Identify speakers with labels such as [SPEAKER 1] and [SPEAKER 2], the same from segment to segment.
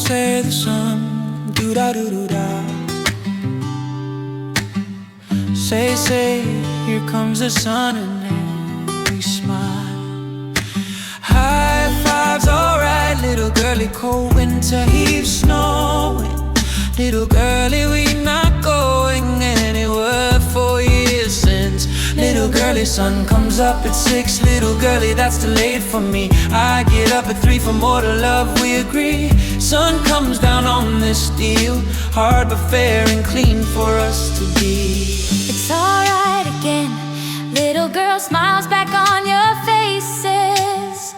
[SPEAKER 1] say the sun, do-da-do-do-da. Say, here comes the sun, and then we smile. High fives, alright, little girly, cold winter heave, snowing. Little girly, we not going anywhere. 4 years since little girly, sun comes up at 6. Little girly, that's too late for me. I get up at 3 for more to love, we agree. Sun comes down on this deal, hard but fair and clean for us to be.
[SPEAKER 2] It's alright again. Little girl, smiles back on your faces.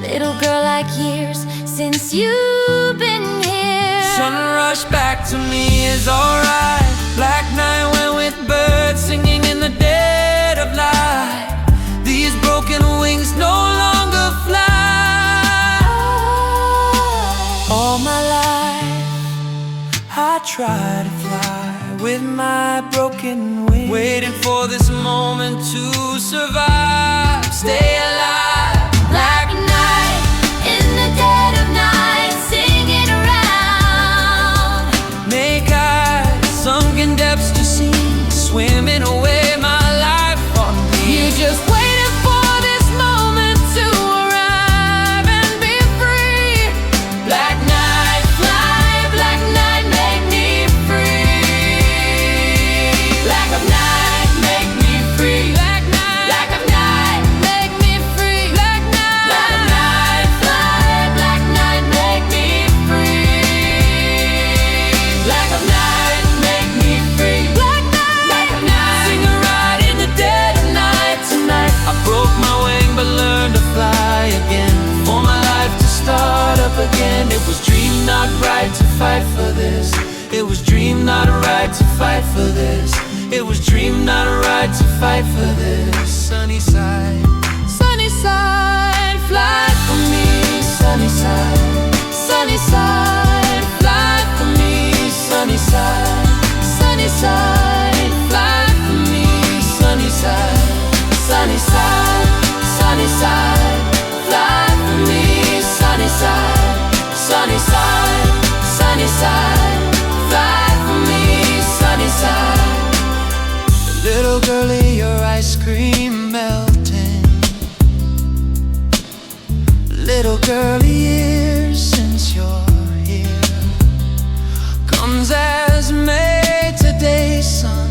[SPEAKER 2] Little girl, like years since you've been here.
[SPEAKER 1] Sun rush back to me is alright. Black night went with birds singing in the dead of night. These broken wings no longer fly. All my life I try to fly with my broken wings, waiting for this moment to survive, stay alive.
[SPEAKER 2] Black night in the dead of night, singing around.
[SPEAKER 1] Make eyes, sunken depths to see, swimming away my life on me.
[SPEAKER 2] You just waited for this moment to arrive and be free.
[SPEAKER 1] Black night,
[SPEAKER 2] Fly, black night, make me free.
[SPEAKER 1] black of night, make me free.
[SPEAKER 2] Black night,
[SPEAKER 1] Black of night,
[SPEAKER 2] make me free. Black night,
[SPEAKER 1] black of night,
[SPEAKER 2] fly, black night, make me free.
[SPEAKER 1] black of night, make me free.
[SPEAKER 2] Black night,
[SPEAKER 1] Black of night, sing a ride in the dead of night tonight. I broke my wing but learned to fly again, for my life to start up again. It was dream not right to fight for this. It was dream not right to fight for this. It was dream not right to fight for this. Sunny side,
[SPEAKER 2] sunny side, fly for me.
[SPEAKER 1] sunny side,
[SPEAKER 2] Sunny side, fly for me.
[SPEAKER 1] sunny side,
[SPEAKER 2] Sunny side, fly for me.
[SPEAKER 1] sunny side, sunny side, sunny side, fly for me. Sunny side, sunny side, sunny side, fly for me. Sunny side. Little girlie, your ice cream melting. Little girlie, years since you're here. Comes as May, today's sun